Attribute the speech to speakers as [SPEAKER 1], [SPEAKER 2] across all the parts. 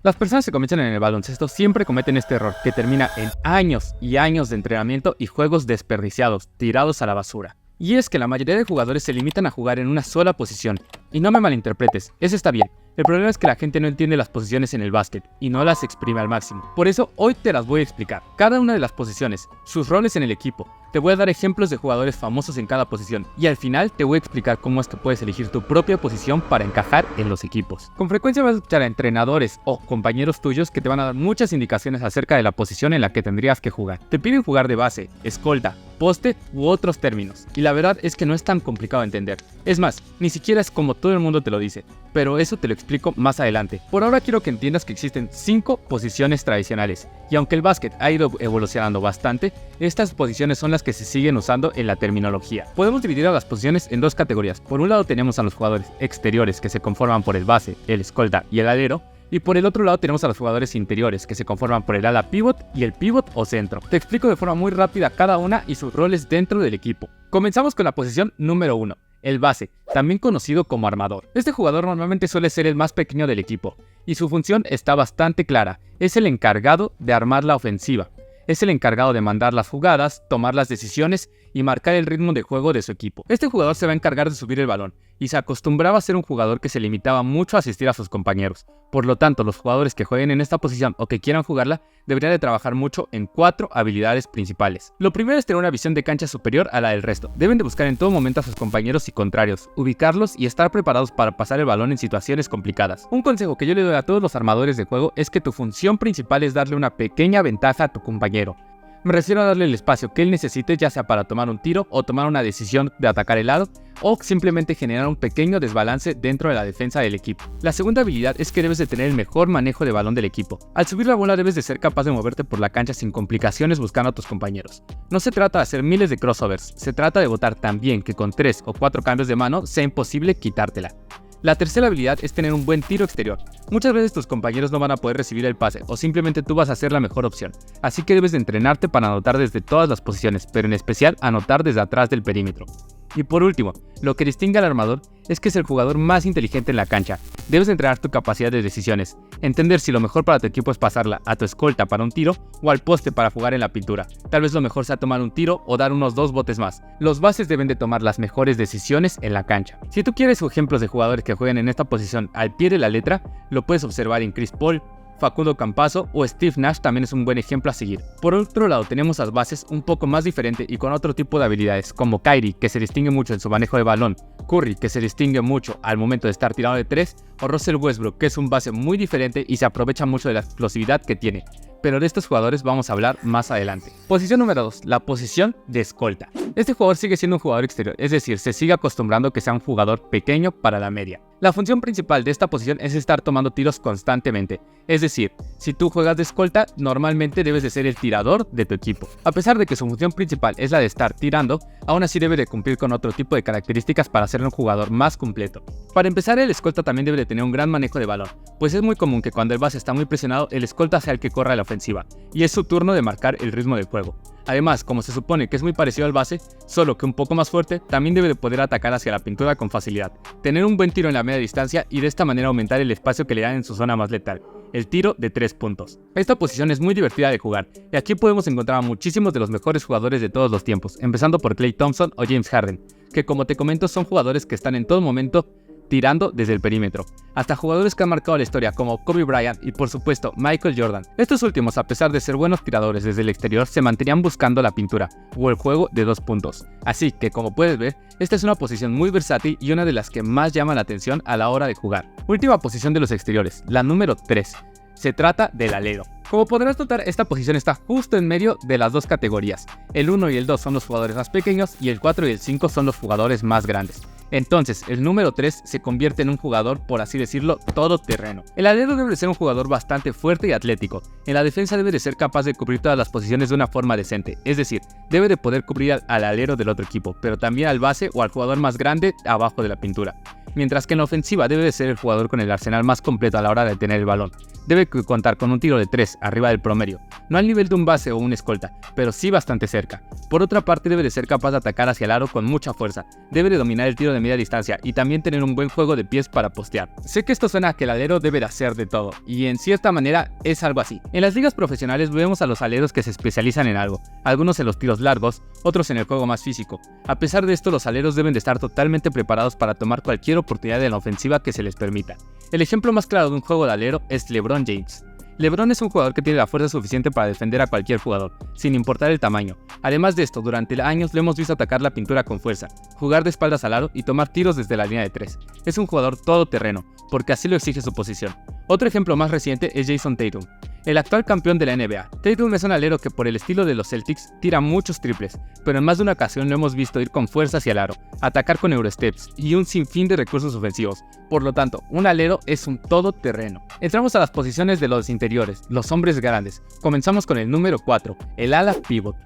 [SPEAKER 1] Las personas que comienzan en el baloncesto siempre cometen este error, que termina en años y años de entrenamiento y juegos desperdiciados, tirados a la basura. Y es que la mayoría de jugadores se limitan a jugar en una sola posición. Y no me malinterpretes, eso está bien. El problema es que la gente no entiende las posiciones en el básquet y no las exprime al máximo. Por eso hoy te las voy a explicar. Cada una de las posiciones, sus roles en el equipo. Te voy a dar ejemplos de jugadores famosos en cada posición. Y al final te voy a explicar cómo es que puedes elegir tu propia posición para encajar en los equipos. Con frecuencia vas a escuchar a entrenadores o compañeros tuyos que te van a dar muchas indicaciones acerca de la posición en la que tendrías que jugar. Te piden jugar de base, escolta, poste u otros términos. Y la verdad es que no es tan complicado de entender. Es más, ni siquiera es como todo el mundo te lo dice. Pero eso te lo explico más adelante. Por ahora quiero que entiendas que existen 5 posiciones tradicionales. Y aunque el básquet ha ido evolucionando bastante, estas posiciones son las que se siguen usando en la terminología. Podemos dividir a las posiciones en dos categorías. Por un lado tenemos a los jugadores exteriores que se conforman por el base, el escolta y el alero. Y por el otro lado tenemos a los jugadores interiores que se conforman por el ala pivot y el pivot o centro. Te explico de forma muy rápida cada una y sus roles dentro del equipo. Comenzamos con la posición número 1. El base, también conocido como armador. Este jugador normalmente suele ser el más pequeño del equipo, y su función está bastante clara. Es el encargado de armar la ofensiva. Es el encargado de mandar las jugadas, tomar las decisiones y marcar el ritmo de juego de su equipo. Este jugador se va a encargar de subir el balón, y se acostumbraba a ser un jugador que se limitaba mucho a asistir a sus compañeros. Por lo tanto, los jugadores que jueguen en esta posición o que quieran jugarla, deberían de trabajar mucho en 4 habilidades principales. Lo primero es tener una visión de cancha superior a la del resto. Deben de buscar en todo momento a sus compañeros y contrarios, ubicarlos y estar preparados para pasar el balón en situaciones complicadas. Un consejo que yo le doy a todos los armadores de juego es que tu función principal es darle una pequeña ventaja a tu compañero. Me refiero a darle el espacio que él necesite, ya sea para tomar un tiro o tomar una decisión de atacar el lado, o simplemente generar un pequeño desbalance dentro de la defensa del equipo. La segunda habilidad es que debes de tener el mejor manejo de balón del equipo. Al subir la bola debes de ser capaz de moverte por la cancha sin complicaciones buscando a tus compañeros. No se trata de hacer miles de crossovers, se trata de botar tan bien que con 3 o 4 cambios de mano sea imposible quitártela. La tercera habilidad es tener un buen tiro exterior. Muchas veces tus compañeros no van a poder recibir el pase o simplemente tú vas a ser la mejor opción. Así que debes de entrenarte para anotar desde todas las posiciones, pero en especial anotar desde atrás del perímetro. Y por último, lo que distingue al armador es que es el jugador más inteligente en la cancha. Debes de entrenar tu capacidad de decisiones, entender si lo mejor para tu equipo es pasarla a tu escolta para un tiro o al poste para jugar en la pintura. Tal vez lo mejor sea tomar un tiro o dar unos 2 botes más. Los bases deben de tomar las mejores decisiones en la cancha. Si tú quieres ejemplos de jugadores que jueguen en esta posición al pie de la letra, lo puedes observar en Chris Paul, Facundo Campazzo o Steve Nash también es un buen ejemplo a seguir. Por otro lado tenemos las bases un poco más diferente y con otro tipo de habilidades, como Kyrie, que se distingue mucho en su manejo de balón, Curry, que se distingue mucho al momento de estar tirado de 3, o Russell Westbrook, que es un base muy diferente y se aprovecha mucho de la explosividad que tiene. Pero de estos jugadores vamos a hablar más adelante. Posición número 2, la posición de escolta. Este jugador sigue siendo un jugador exterior, es decir, se sigue acostumbrando a que sea un jugador pequeño para la media. La función principal de esta posición es estar tomando tiros constantemente, es decir, si tú juegas de escolta, normalmente debes de ser el tirador de tu equipo. A pesar de que su función principal es la de estar tirando, aún así debe de cumplir con otro tipo de características para ser un jugador más completo. Para empezar, el escolta también debe de tener un gran manejo de balón, pues es muy común que cuando el base está muy presionado, el escolta sea el que corra la ofensiva, y es su turno de marcar el ritmo del juego. Además, como se supone que es muy parecido al base, solo que un poco más fuerte, también debe de poder atacar hacia la pintura con facilidad, tener un buen tiro en la media distancia y de esta manera aumentar el espacio que le dan en su zona más letal, el tiro de 3 puntos. Esta posición es muy divertida de jugar, y aquí podemos encontrar a muchísimos de los mejores jugadores de todos los tiempos, empezando por Klay Thompson o James Harden, que como te comento son jugadores que están en todo momento tirando desde el perímetro, hasta jugadores que han marcado la historia como Kobe Bryant y por supuesto Michael Jordan. Estos últimos, a pesar de ser buenos tiradores desde el exterior, se mantenían buscando la pintura o el juego de 2 puntos. Así que como puedes ver, esta es una posición muy versátil y una de las que más llama la atención a la hora de jugar. Última posición de los exteriores, la número 3. Se trata del alero. Como podrás notar, esta posición está justo en medio de las dos categorías. El 1 y el 2 son los jugadores más pequeños y el 4 y el 5 son los jugadores más grandes. Entonces, el número 3 se convierte en un jugador, por así decirlo, todoterreno. El alero debe de ser un jugador bastante fuerte y atlético. En la defensa debe de ser capaz de cubrir todas las posiciones de una forma decente, es decir, debe de poder cubrir al alero del otro equipo, pero también al base o al jugador más grande abajo de la pintura. Mientras que en la ofensiva debe de ser el jugador con el arsenal más completo a la hora de tener el balón. debe contar con un tiro de 3 arriba del promedio, no al nivel de un base o un escolta, pero sí bastante cerca. Por otra parte, debe de ser capaz de atacar hacia el aro con mucha fuerza, debe de dominar el tiro de media distancia y también tener un buen juego de pies para postear. Sé que esto suena a que el alero debe de hacer de todo, y en cierta manera es algo así. En las ligas profesionales vemos a los aleros que se especializan en algo, algunos en los tiros largos, otros en el juego más físico. A pesar de esto, los aleros deben de estar totalmente preparados para tomar cualquier oportunidad en la ofensiva que se les permita. El ejemplo más claro de un juego de alero es LeBron James. LeBron es un jugador que tiene la fuerza suficiente para defender a cualquier jugador, sin importar el tamaño. Además de esto, durante años lo hemos visto atacar la pintura con fuerza, jugar de espaldas al aro y tomar tiros desde la línea de 3. Es un jugador todoterreno, porque así lo exige su posición. Otro ejemplo más reciente es Jason Tatum, el actual campeón de la NBA. Tatum es un alero que por el estilo de los Celtics tira muchos triples, pero en más de una ocasión lo hemos visto ir con fuerza hacia el aro, atacar con Eurosteps y un sinfín de recursos ofensivos. Por lo tanto, un alero es un todoterreno. Entramos a las posiciones de los interiores, los hombres grandes. Comenzamos con el número 4, el ala pivot.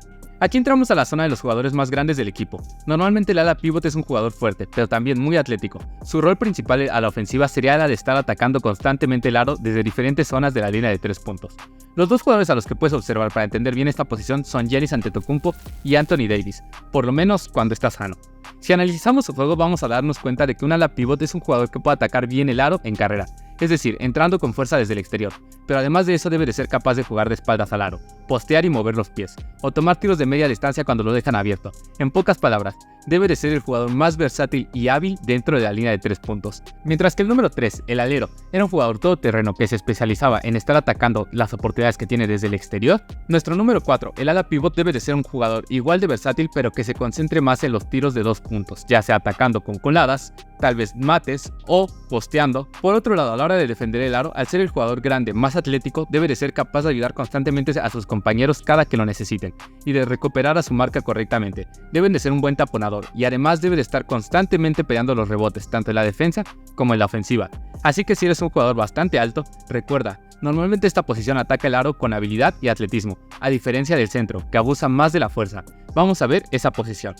[SPEAKER 1] Aquí entramos a la zona de los jugadores más grandes del equipo. Normalmente el ala pivot es un jugador fuerte, pero también muy atlético. Su rol principal a la ofensiva sería la de estar atacando constantemente el aro desde diferentes zonas de la línea de 3 puntos. Los dos jugadores a los que puedes observar para entender bien esta posición son Giannis Antetokounmpo y Anthony Davis, por lo menos cuando está sano. Si analizamos su juego vamos a darnos cuenta de que un ala pivot es un jugador que puede atacar bien el aro en carrera, es decir, entrando con fuerza desde el exterior, pero además de eso debe de ser capaz de jugar de espaldas al aro, postear y mover los pies, o tomar tiros de media distancia cuando lo dejan abierto. En pocas palabras, debe de ser el jugador más versátil y hábil dentro de la línea de 3 puntos. Mientras que el número 3, el alero, era un jugador todoterreno que se especializaba en estar atacando las oportunidades que tiene desde el exterior, nuestro número 4, el ala pivot, debe de ser un jugador igual de versátil pero que se concentre más en los tiros de 2 puntos, ya sea atacando con coladas, tal vez mates o posteando. Por otro lado, a la hora de defender el aro, al ser el jugador grande más atlético, debe de ser capaz de ayudar constantemente a sus compañeros cada que lo necesiten y de recuperar a su marca correctamente. Deben de ser un buen taponador y además debe de estar constantemente peleando los rebotes, tanto en la defensa como en la ofensiva. Así que si eres un jugador bastante alto, recuerda, normalmente esta posición ataca el aro con habilidad y atletismo, a diferencia del centro, que abusa más de la fuerza. Vamos a ver esa posición.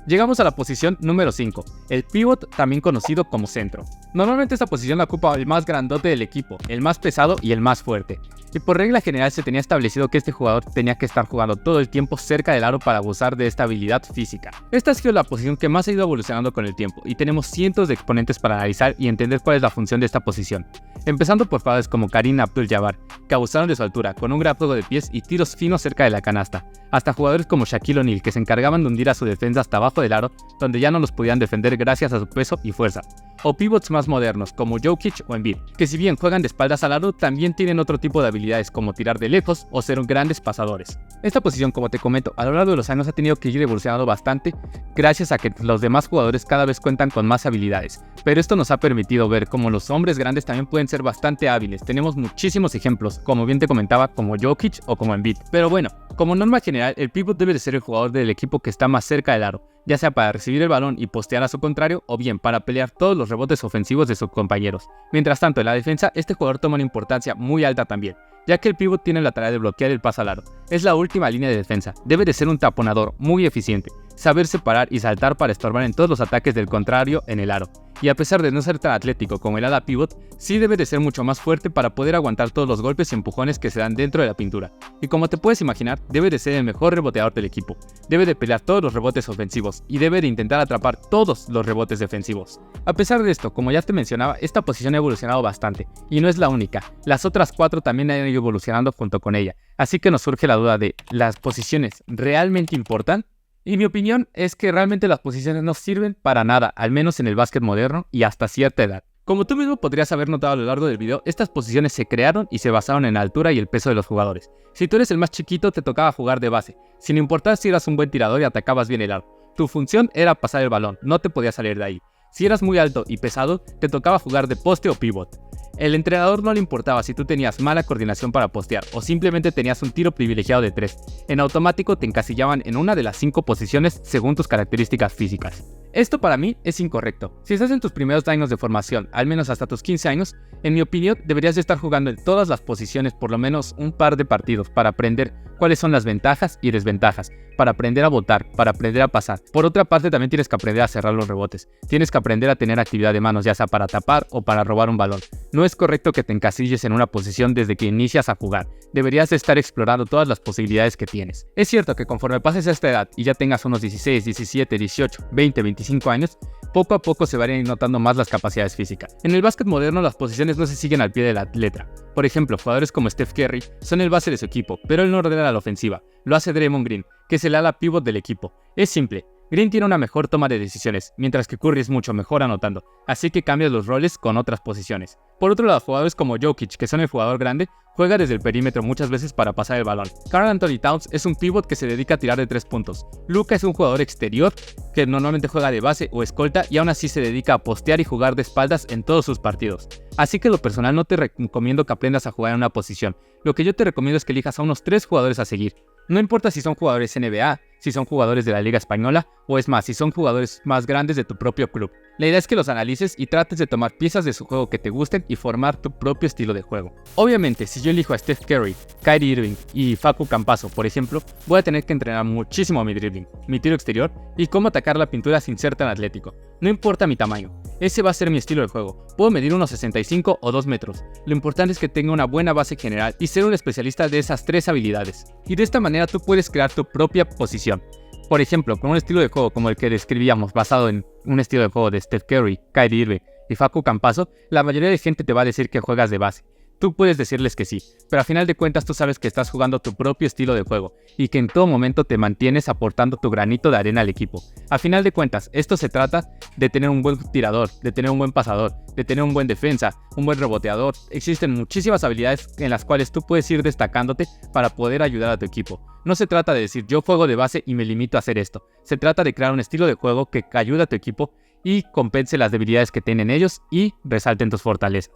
[SPEAKER 1] Llegamos a la posición número 5, el pivot, también conocido como centro. Normalmente esta posición la ocupa el más grandote del equipo, el más pesado y el más fuerte. Y por regla general se tenía establecido que este jugador tenía que estar jugando todo el tiempo cerca del aro para abusar de esta habilidad física. Esta ha sido la posición que más ha ido evolucionando con el tiempo y tenemos cientos de exponentes para analizar y entender cuál es la función de esta posición. Empezando por jugadores como Kareem Abdul-Jabbar, que abusaron de su altura con un gran juego de pies y tiros finos cerca de la canasta, hasta jugadores como Shaquille O'Neal, que se encargaban de hundir a su defensa hasta abajo del aro, donde ya no los podían defender gracias a su peso y fuerza. O pivots más modernos como Jokic o Embiid, que si bien juegan de espaldas al aro, también tienen otro tipo de habilidades como tirar de lejos o ser grandes pasadores. Esta posición, como te comento, a lo largo de los años ha tenido que ir evolucionando bastante gracias a que los demás jugadores cada vez cuentan con más habilidades, pero esto nos ha permitido ver cómo los hombres grandes también pueden ser bastante hábiles. Tenemos muchísimos ejemplos, como bien te comentaba, como Jokic o como Embiid. Pero bueno, como norma general, el pivot debe de ser el jugador del equipo que está más cerca del aro, ya sea para recibir el balón y postear a su contrario, o bien para pelear todos los rebotes ofensivos de sus compañeros. Mientras tanto, en la defensa, este jugador toma una importancia muy alta también, ya que el pivot tiene la tarea de bloquear el pase al aro. Es la última línea de defensa, debe de ser un taponador muy eficiente, saber separar y saltar para estorbar en todos los ataques del contrario en el aro. Y a pesar de no ser tan atlético como el ala pivot, sí debe de ser mucho más fuerte para poder aguantar todos los golpes y empujones que se dan dentro de la pintura. Y como te puedes imaginar, debe de ser el mejor reboteador del equipo, debe de pelear todos los rebotes ofensivos y debe de intentar atrapar todos los rebotes defensivos. A pesar de esto, como ya te mencionaba, esta posición ha evolucionado bastante, y no es la única, las otras 4 también han ido evolucionando junto con ella, así que nos surge la duda de, ¿las posiciones realmente importan? Y mi opinión es que realmente las posiciones no sirven para nada, al menos en el básquet moderno y hasta cierta edad. Como tú mismo podrías haber notado a lo largo del video, estas posiciones se crearon y se basaron en la altura y el peso de los jugadores. Si tú eres el más chiquito, te tocaba jugar de base, sin importar si eras un buen tirador y atacabas bien el aro. Tu función era pasar el balón, no te podías salir de ahí. Si eras muy alto y pesado, te tocaba jugar de poste o pivot. El entrenador no le importaba si tú tenías mala coordinación para postear o simplemente tenías un tiro privilegiado de 3. En automático te encasillaban en una de las 5 posiciones según tus características físicas. Esto para mí es incorrecto. Si estás en tus primeros años de formación, al menos hasta tus 15 años, en mi opinión deberías de estar jugando en todas las posiciones por lo menos un par de partidos para aprender cuáles son las ventajas y desventajas, para aprender a botar, para aprender a pasar. Por otra parte, también tienes que aprender a cerrar los rebotes. Tienes que aprender a tener actividad de manos, ya sea para tapar o para robar un balón. No es correcto que te encasilles en una posición desde que inicias a jugar. Deberías estar explorando todas las posibilidades que tienes. Es cierto que conforme pases a esta edad y ya tengas unos 16, 17, 18, 20, 25 años, poco a poco se van a ir notando más las capacidades físicas. En el básquet moderno las posiciones no se siguen al pie de la letra. Por ejemplo, jugadores como Steph Curry son el base de su equipo, pero él no ordena la ofensiva. Lo hace Draymond Green, que es el ala pívot del equipo. Es simple. Green tiene una mejor toma de decisiones, mientras que Curry es mucho mejor anotando, así que cambias los roles con otras posiciones. Por otro lado, jugadores como Jokic, que son el jugador grande, juega desde el perímetro muchas veces para pasar el balón. Karl Anthony Towns es un pívot que se dedica a tirar de 3 puntos. Luka es un jugador exterior que normalmente juega de base o escolta y aún así se dedica a postear y jugar de espaldas en todos sus partidos. Así que en lo personal no te recomiendo que aprendas a jugar en una posición. Lo que yo te recomiendo es que elijas a unos 3 jugadores a seguir. No importa si son jugadores NBA, si son jugadores de la Liga Española o es más, si son jugadores más grandes de tu propio club. La idea es que los analices y trates de tomar piezas de su juego que te gusten y formar tu propio estilo de juego. Obviamente, si yo elijo a Steph Curry, Kyrie Irving y Facu Campazzo, por ejemplo, voy a tener que entrenar muchísimo mi dribbling, mi tiro exterior y cómo atacar la pintura sin ser tan atlético. No importa mi tamaño, ese va a ser mi estilo de juego. Puedo medir unos 65 o 2 metros. Lo importante es que tenga una buena base general y ser un especialista de esas 3 habilidades. Y de esta manera tú puedes crear tu propia posición. Por ejemplo, con un estilo de juego como el que describíamos, basado en un estilo de juego de Steph Curry, Kyrie Irving y Facu Campazzo, la mayoría de gente te va a decir que juegas de base. Tú puedes decirles que sí, pero a final de cuentas tú sabes que estás jugando tu propio estilo de juego y que en todo momento te mantienes aportando tu granito de arena al equipo. A final de cuentas, esto se trata de tener un buen tirador, de tener un buen pasador, de tener un buen defensa, un buen reboteador. Existen muchísimas habilidades en las cuales tú puedes ir destacándote para poder ayudar a tu equipo. No se trata de decir yo juego de base y me limito a hacer esto. Se trata de crear un estilo de juego que ayude a tu equipo y compense las debilidades que tienen ellos y resalten tus fortalezas.